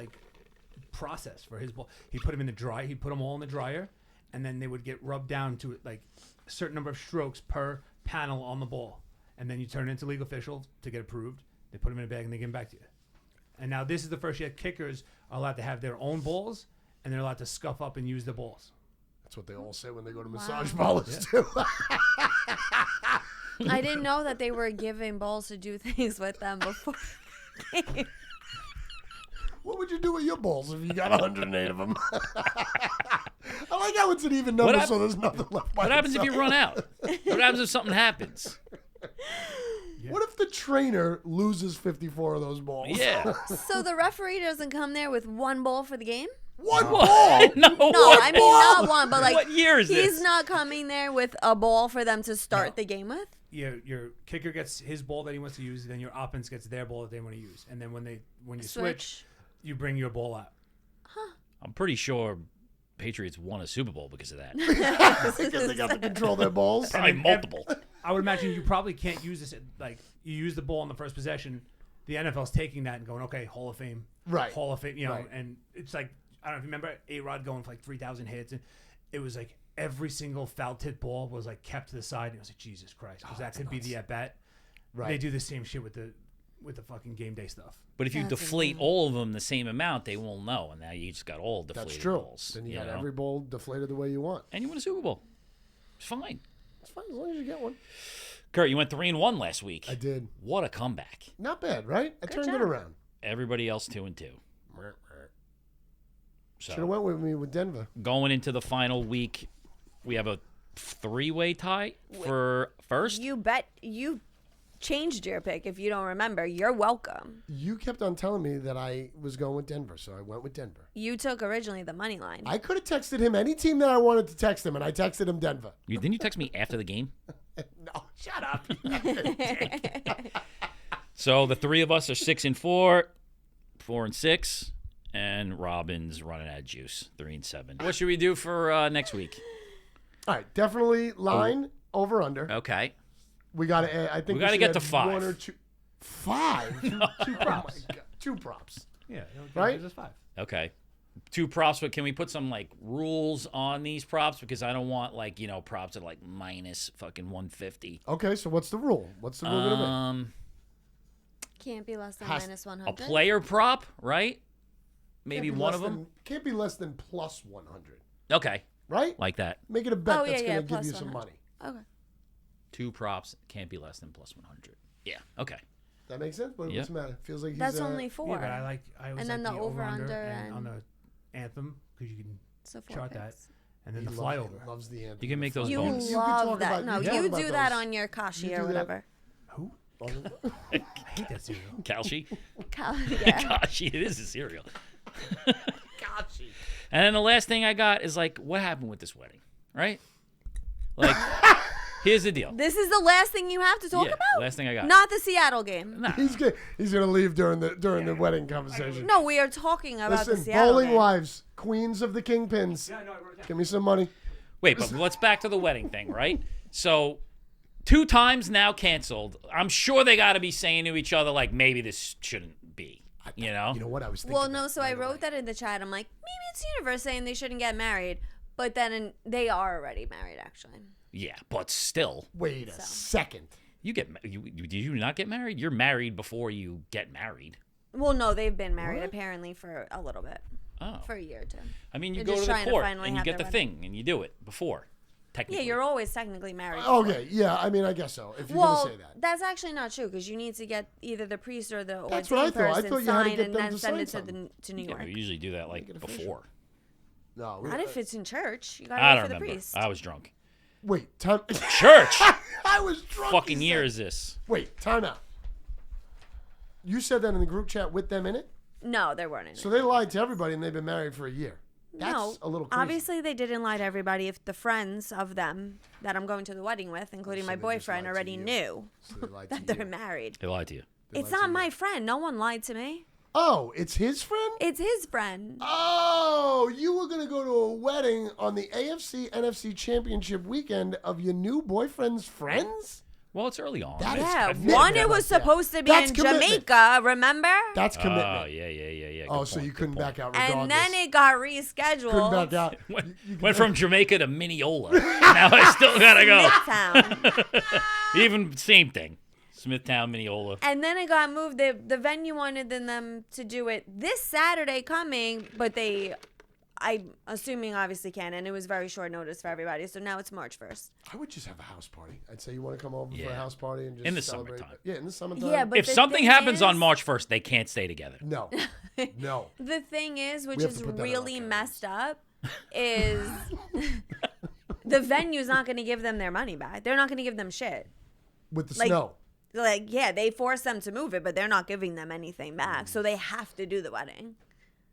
process for his ball. He put them in the dry. He put them all in the dryer, and then they would get rubbed down to it like a certain number of strokes per panel on the ball, and then you turn it into legal official to get approved. They put them in a bag and they give them back to you. And now this is the first year kickers are allowed to have their own balls, and they're allowed to scuff up and use the balls. That's what they all say when they go to massage parlors too. I didn't know that they were giving balls to do things with them before. What would you do with your balls if you got 108 of them? I like how it's an even number, so there's nothing left. What happens if you run out? What happens if something happens? What if the trainer loses 54 of those balls? Yeah. So the referee doesn't come there with 1 ball for the game? One ball? No, No, I mean not 1, but What year is he's this? not coming there with a ball for them to start the game with? Your kicker gets his ball that he wants to use, then your offense gets their ball that they want to use, and then when you switch, you bring your ball out. I'm pretty sure Patriots won a Super Bowl because of that. Because they got to control their balls. Probably multiple. I would imagine you probably can't use this. You use the ball in the first possession. The NFL's taking that and going, okay, Hall of Fame, Right. Hall of Fame, Right. and it's like I don't know if you remember A-Rod going for 3,000 hits, and it was like every single foul tip ball was kept to the side, and it was like Jesus Christ, because that could be the at bat. Right. They do the same shit with the fucking game day stuff. But if you That's deflate insane. all of them the same amount, they won't know. And now you just got all deflated That's true. balls. Then you got know? every ball deflated the way you want. And you win a Super Bowl. It's fine. It's fine as long as you get one. Kurt, you went 3-1 last week. I did. What a comeback. Not bad, right? I turned it job. around. Everybody else 2-2. Should have So went with me with Denver. going into the final week, we have a 3-way tie for first. You bet you changed your pick. If you don't remember, you're welcome. You kept on telling me that I was going with Denver, so I went with Denver. You took originally the money line. I could have texted him any team that I wanted to text him, and I texted him Denver. Didn't you text me after the game? No, shut up. So the three of us are 6-4, 4-6, and Robin's running out of juice, 3-7. What should we do for next week? All right, definitely line over under. Okay. We got to. I think we got to get to 5. 1 or 2. 5. Two props. Oh my God. 2 props. Yeah. Right? Just 5. Okay. 2 props, but can we put some like rules on these props? Because I don't want like, props at like minus fucking 150. Okay, so what's the rule? What's the rule going to be? Can't be less than Has- minus A 100. player prop, right? Maybe Can't be one less of them. than- Can't be less than plus 100. Okay. Right? Like that. Make it a bet Oh, yeah, that's yeah, going to give plus you some 100. money. Okay. 2 props can't be less than plus 100. Yeah. Okay. That makes sense? What's Yeah. the matter? Feels like he's That's only 4. Yeah, but I always And then like the over-under and- on the anthem because you can So 4 chart that, picks. and then he the loves- flyover. Loves the anthem. You can make those You bonus. You can love talk that. about- No, you talk you about do that those. on your You kashi do or that. whatever. Who? I hate that cereal. Kalshi? Yeah. Gosh, it is a cereal. And then the last thing I got is like, what happened with this wedding, right? Like, here's the deal. This is the last thing you have to talk Yeah, about? last thing I got. Not the Seattle game. Nah. He's going to leave during the wedding conversation. No, we are talking about the Listen, Seattle bowling game. wives, queens of the kingpins. Give me some money. Wait, but let's back to the wedding thing, right? So, 2 times now canceled. I'm sure they got to be saying to each other, like, maybe this shouldn't be, You know what I was thinking? Well, no, so I wrote that in the chat. I'm like, maybe it's the universe saying they shouldn't get married. But then they are already married, actually. Yeah, but still. Wait a second. Did you not get married? You're married before you get married. Well, no, they've been married apparently for a little bit. Oh. For a year or 2. I mean, you They're go to just the trying to court finally and you have get the their thing and you do it before, technically. Yeah, you're always technically married. Okay, yeah, I mean, I guess so. If you're Well, going to say that. that's actually not true because you need to get either the priest or the That's what I ordained thought. I person thought you had to signed get and them then to send sign it to something. New Yeah, York. we usually do that like it official. before. No. Not if it's in church. You gotta I wait don't for the remember. priest. I was drunk. Wait, time. Church? I was drunk. Fucking he year said. is this? Wait, time out. You said that in the group chat with them in it? No, there weren't any. So they lied to everybody and they've been married for a year. That's no, a little crazy. obviously they didn't lie to everybody. If the friends of them that I'm going to the wedding with, including so my they just boyfriend, lied to already you. knew So they lied that to they're you. married. They lied to you. It's lied to not you. my friend. No one lied to me. Oh, it's his friend? It's his friend. Oh, you were going to go to a wedding on the AFC NFC Championship weekend of your new boyfriend's friends? Well, it's early on. That is Yeah, commitment. one it was supposed to be That's in commitment. Jamaica, remember? That's commitment. Oh, yeah. Oh, Good so point, you good couldn't point. back out regardless. And then it got rescheduled. couldn't back out. Went from Jamaica to Mineola. Now I still gotta go. Midtown. Even same thing. Smithtown, Mineola. And then it got moved. The venue wanted them to do it this Saturday coming, but I'm assuming obviously can, and it was very short notice for everybody. So now it's March 1st. I would just have a house party. I'd say you want to come over for a Yeah. house party and just In the celebrate. summertime. Yeah, in the summertime. Yeah, but If the something thing happens on is- March 1st, they can't stay together. No. No. The thing is, which We have is to put that on our really calendars. messed up, is the venue's not going to give them their money back. They're not going to give them shit. With the Like- snow. Like, yeah, they forced them to move it, but they're not giving them anything back. So they have to do the wedding.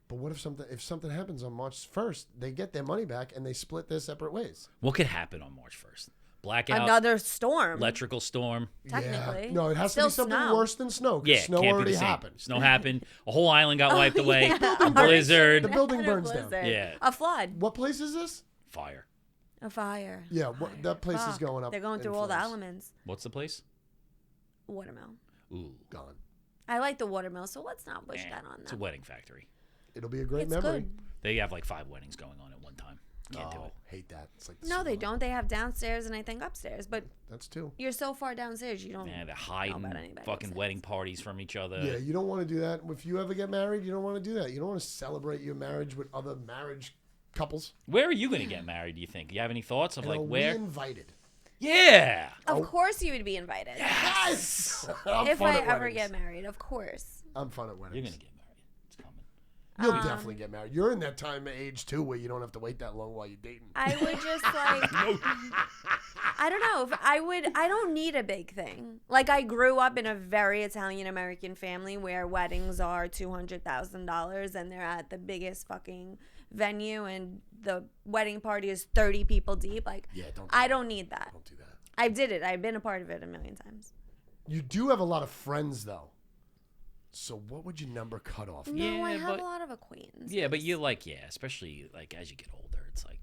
But what if something happens on March 1st, they get their money back and they split their separate ways? What could happen on March 1st? Blackout, Another storm, electrical storm. technically. Yeah. No, it has to Still be something snow. worse than snow. 'Cause Yeah, snow can't already be the same. happened. Snow happened. A whole island got wiped away. Yeah. A blizzard. The building Had a burns down. blizzard. Yeah. A flood. What place is this? Fire. A fire. Yeah, that place is Fuck. going up. They're going in through all the flames. elements. What's the place? Watermill. Ooh. Gone. I like the watermill, so let's not wish Man, that on it's a them. wedding factory. It'll be a great It's memory. good. They have like 5 weddings going on at one time. Can't do Oh, it. hate that. It's like the No, they Super Bowl. don't. They have downstairs and I think upstairs, but That's two. you're so far downstairs you don't. Man, they're know hiding about anybody fucking upstairs. wedding parties from each other. Yeah, you don't want to do that. If you ever get married, you don't want to do that. You don't want to celebrate your marriage with other marriage couples. Where are you going to get married, do you think? You have any thoughts of And like are where? we invited? Yeah. Of course you would be invited. Yes. I'm If fun I at ever weddings. get married, of course. I'm fun at weddings. You're going to get married. It's coming. You'll definitely get married. You're in that time of age too where you don't have to wait that long while you're dating. I would just like I don't know if I don't need a big thing. Like I grew up in a very Italian American family where weddings are $200,000 and they're at the biggest fucking venue and the wedding party is 30 people deep. Like I don't need that. Don't do that. I did it. I've been a part of it a million times. You do have a lot of friends though. So what would your number cut off? No, I have a lot of acquaintances. Yeah, but you especially like as you get older, it's like,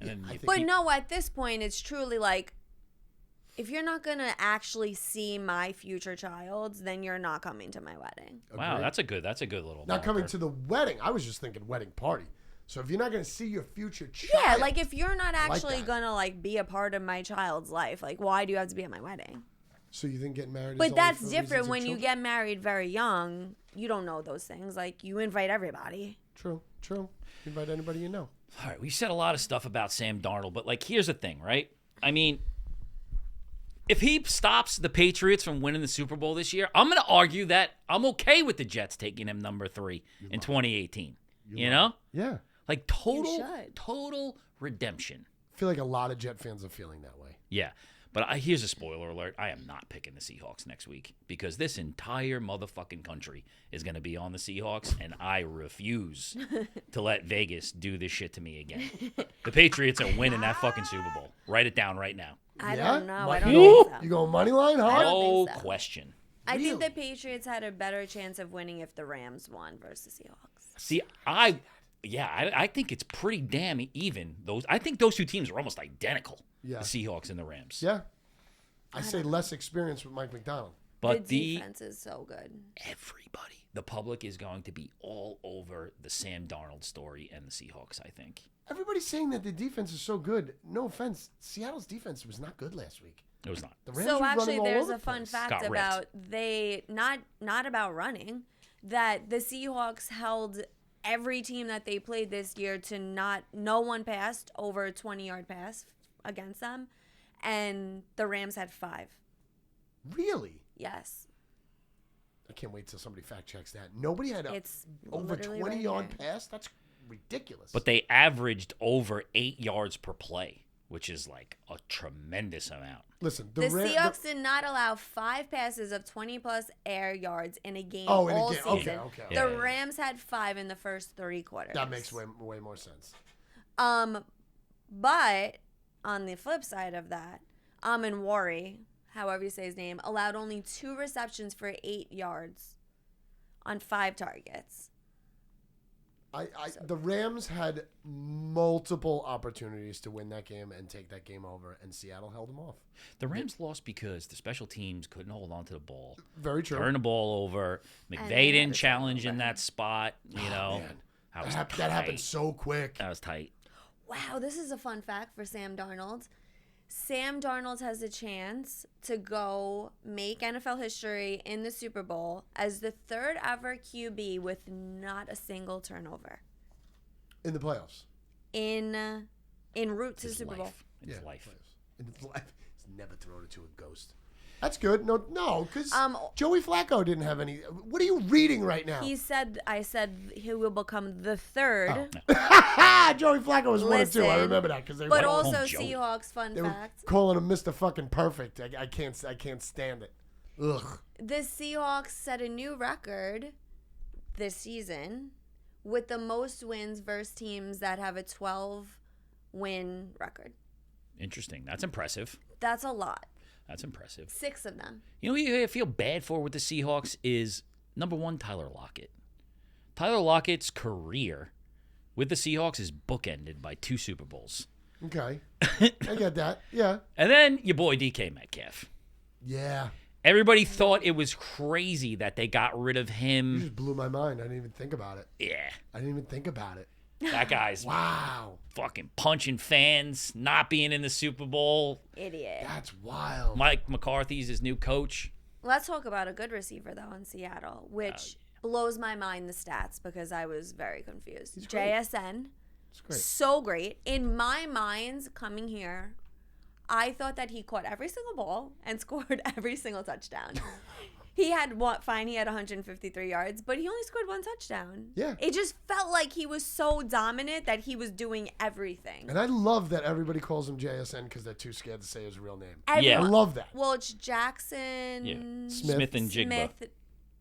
And then but no, at this point, it's truly like, if you're not going to actually see my future child, then you're not coming to my wedding. Wow, that's a good little Not coming to the wedding. I was just thinking wedding party. So if you're not going to see your future child. Yeah, like if you're not actually going to like be a part of my child's life, like why do you have to be at my wedding? So you think getting married is But only that's for different reasons of when you children? get married very young. You don't know those things. Like you invite everybody. True. Invite anybody you know. All right, we said a lot of stuff about Sam Darnold, but like here's the thing, right? I mean, if he stops the Patriots from winning the Super Bowl this year, I'm going to argue that I'm okay with the Jets taking him number 3 in 2018. You know? Yeah. Like total redemption. I feel like a lot of Jet fans are feeling that way. Yeah. But here's a spoiler alert. I am not picking the Seahawks next week because this entire motherfucking country is going to be on the Seahawks, and I refuse to let Vegas do this shit to me again. The Patriots are winning that fucking Super Bowl. Write it down right now. I don't know. I don't think so. You going money line, huh? No think so. question. I think the Patriots had a better chance of winning if the Rams won versus Seahawks. See, I think it's pretty damn even. I think those two teams are almost identical. Yeah. The Seahawks and the Rams. Yeah. I say less experience with Mike McDonald. But the defense is so good. Everybody, the public is going to be all over the Sam Darnold story and the Seahawks, I think. Everybody's saying that the defense is so good. No offense, Seattle's defense was not good last week. It was not. The Rams So were actually, running all there's over a the fun place. fact Got about not about running, that the Seahawks held every team that they played this year to no one passed over a 20-yard pass against them, and the Rams had 5. Really? Yes. I can't wait till somebody fact checks that. Nobody had It's over literally 20-yard right pass? That's ridiculous. But they averaged over 8 yards per play, which is like a tremendous amount. Listen, The Seahawks did not allow 5 passes of 20-plus air yards in a game all season. Okay. Yeah. The Rams had 5 in the first 3 quarters. That makes way more sense. But on the flip side of that, Amon Wari, however you say his name, allowed only 2 receptions for 8 yards on 5 targets. The Rams had multiple opportunities to win that game and take that game over, and Seattle held them off. The Rams lost because the special teams couldn't hold on to the ball. Very true. Turn the ball over. McVay didn't challenge in that spot. You know, man. That happened so quick. That was tight. Wow, this is a fun fact for Sam Darnold. Sam Darnold has a chance to go make NFL history in the Super Bowl as the 3rd ever QB with not a single turnover. In the playoffs. En route to the Super Bowl. In his life. In his life. He's never thrown it to a ghost. That's good. No, because Joey Flacco didn't have any. What are you reading right now? I said he will become the 3rd. Joey Flacco was 1 or 2. I remember that because they. But were also Joey. Seahawks fun they were fact. calling him Mr. Fucking Perfect. I can't stand it. Ugh. The Seahawks set a new record this season with the most wins versus teams that have a 12-win record. Interesting. That's impressive. That's a lot. That's impressive. 6 of them. You know who I feel bad for with the Seahawks is, number 1, Tyler Lockett. Tyler Lockett's career with the Seahawks is bookended by 2 Super Bowls. Okay. I get that. Yeah. And then your boy DK Metcalf. Yeah. Everybody thought it was crazy that they got rid of You him. just blew my mind. I didn't even think about it. Yeah. I didn't even think about it. That guy's Wow. fucking punching fans, not being in the Super Bowl. Idiot. That's wild. Mike McCarthy's his new coach. Let's talk about a good receiver, though, in Seattle, which blows my mind, the stats, because I was very confused. He's great. JSN. It's great. So great. In my mind, coming here, I thought that he caught every single ball and scored every single touchdown. He had what? Fine, he had 153 yards, but he only scored 1 touchdown. Yeah. It just felt like he was so dominant that he was doing everything. And I love that everybody calls him JSN because they're too scared to say his real name. Yeah. I love that. Well, it's Jackson Smith and Jigba.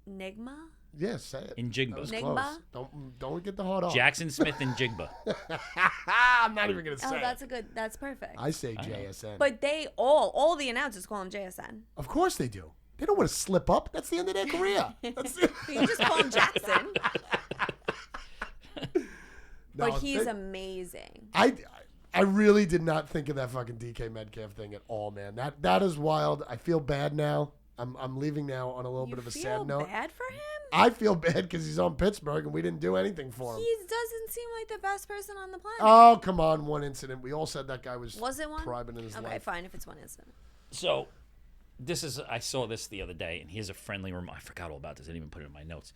Nigma? Yeah, say it. In Jigba. That was Nigba? close. Don't get the hard on. Jackson Smith and Jigba. I'm not even gonna say. Oh, that's perfect. I say JSN. But they all the announcers call him JSN. Of course they do. They don't want to slip up. That's the end of their career. That's You just call him Jackson. No, But he's amazing. I really did not think of that fucking DK Metcalf thing at all, man. That is wild. I feel bad now. I'm leaving now on a little bit of a sad note. You feel bad for him? I feel bad because he's on Pittsburgh and we didn't do anything for him. He doesn't seem like the best person on the planet. Oh, come on. One incident. We all said that guy was it one? private in his Okay, life. fine. If it's one incident. So, I saw this the other day, and here's a friendly reminder. I forgot all about this. I didn't even put it in my notes.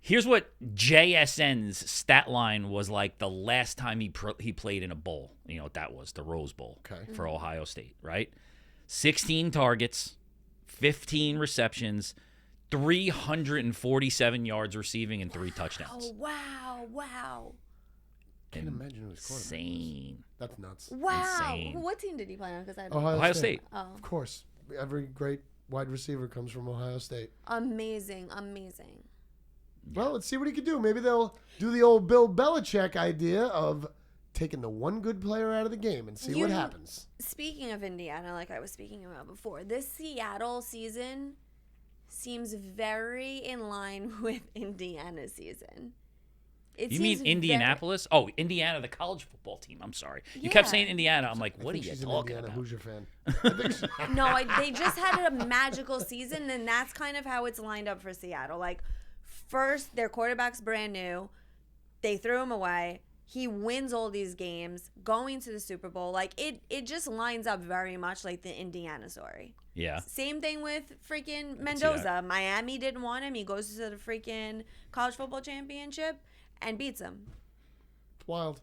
Here's what JSN's stat line was like the last time he played in a bowl. You know what that was? The Rose Bowl for Ohio State, right? 16 targets, 15 receptions, 347 yards receiving, and 3 touchdowns. Oh, wow. Can't imagine who was quarterback. Insane. That's nuts. Wow. Insane. What team did he play on? Because I Ohio State. Oh. Of course. Every great wide receiver comes from Ohio State. Amazing. Well, let's see what he can do. Maybe they'll do the old Bill Belichick idea of taking the one good player out of the game and see what happens. Speaking of Indiana, like I was speaking about before, this Seattle season seems very in line with Indiana's season. You mean Indianapolis? Oh, Indiana, the college football team. I'm sorry. You kept saying Indiana. I'm like, what are you talking about? Who's your fan? No, they just had a magical season, and that's kind of how it's lined up for Seattle. Like, first, their quarterback's brand new. They threw him away. He wins all these games, going to the Super Bowl. Like, it just lines up very much like the Indiana story. Yeah. Same thing with freaking Mendoza. Miami didn't want him. He goes to the freaking college football championship and beats him. It's wild.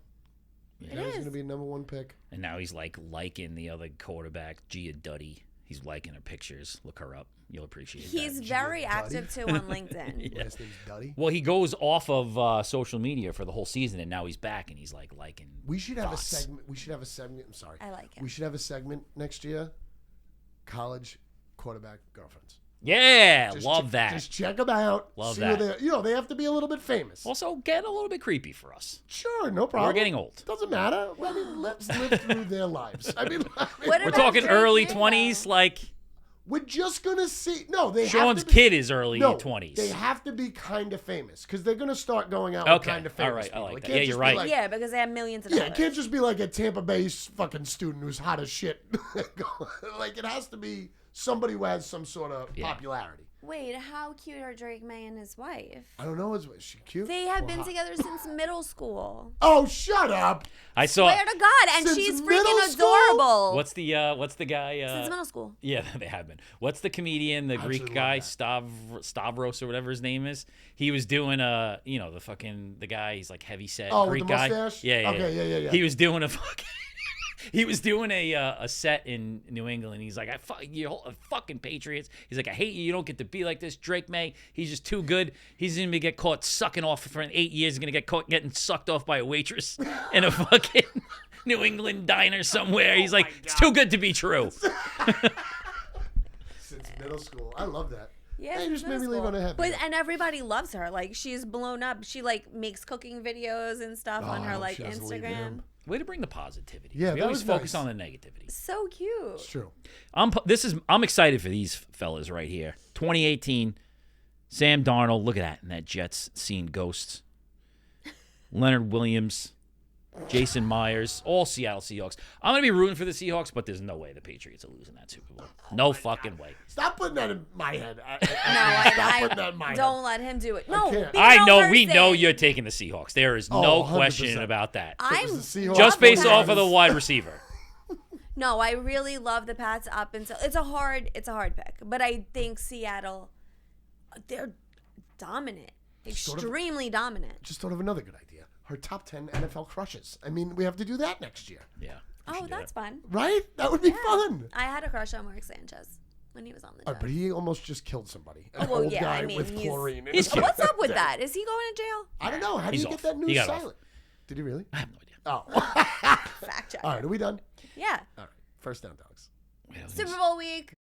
Yeah. He's going to be a number 1 pick. And now he's like liking the other quarterback, Gia Duddy. He's liking her pictures. Look her up. You'll appreciate that. He's very active too on LinkedIn. Last name's Duddy. Well, he goes off of social media for the whole season, and now he's back, and he's like liking. We should have thoughts. a segment. I'm sorry. I like it. We should have a segment next year. College quarterback girlfriends. Yeah, Just love that. Just check them out. Love see that. They have to be a little bit famous. Also, get a little bit creepy for us. Sure, no problem. We're getting old. Doesn't matter. I mean, let's live through their lives. I mean, What We're about talking Drake early May, 20s, though? like we're just gonna see. No, they Sean's have to be, kid is early 20s. They have to be kind of famous because they're gonna start going out with Okay, kind of famous all right, I people. like It that. can't Yeah, just you're be right. like- Yeah, because they have millions of Yeah, dollars. it can't just be like a Tampa Bay fucking student who's hot as shit. Like, it has to be somebody who has some sort of popularity. Wait, how cute are Drake May and his wife? I don't know. Is she cute? They have or been hot? together since middle school. Oh, shut up! I saw. Swear to God, and Since she's middle freaking school? adorable. What's the guy? Since middle school. Yeah, they have been. What's the comedian, the I Greek actually guy, love Stavros or whatever his name is? He was doing the guy. He's like heavy set Oh, Greek with the guy. mustache? Yeah. Okay, yeah. He was doing a fucking. He was doing a set in New England. He's like, you fucking Patriots. He's like, I hate you. You don't get to be like this. Drake May, he's just too good. He's going to get caught sucking off for 8 years. He's going to get caught getting sucked off by a waitress in a fucking New England diner somewhere. He's like, it's too good to be true. Since middle school, I love that. Yeah, Hey, just made me leave on a happy note. and everybody loves her. Like, she's blown up. She like makes cooking videos and stuff on I her hope like she doesn't leave Instagram. him. Way to bring the positivity. Yeah, we that always was focus nice. on the negativity. So cute. It's true. I'm excited for these fellas right here. 2018, Sam Darnold. Look at that in that Jets scene. Ghosts. Leonard Williams, Jason Myers, all Seattle Seahawks. I'm gonna be rooting for the Seahawks, but there's no way the Patriots are losing that Super Bowl. No fucking way. Stop putting that in my head. I putting that in my head. don't let him do it. No, can't. be I no know. We person. know you're taking the Seahawks. There is no 100%. question about that. I'm the Seahawks. Just based love off of the Pats. wide receiver. No, I really love the Pats up until it's a hard pick, but I think Seattle, they're dominant, extremely dominant. Just thought of another good idea. Her top 10 NFL crushes. I mean, we have to do that next year. Yeah. Oh, that's fun. Right? That would be fun. I had a crush on Mark Sanchez. when he was on the But judge. he almost just killed somebody. An well, old yeah, guy I mean, with he's- chlorine. in he's his killed. What's up with Yeah. that? Is he going to jail? I don't know. How do He's you get off. that He news got off. silent? Did he really? I have no idea. Oh. Fact check. All right, are we done? Yeah. All right. First down, Dogs. Wait, I was Super gonna Bowl week.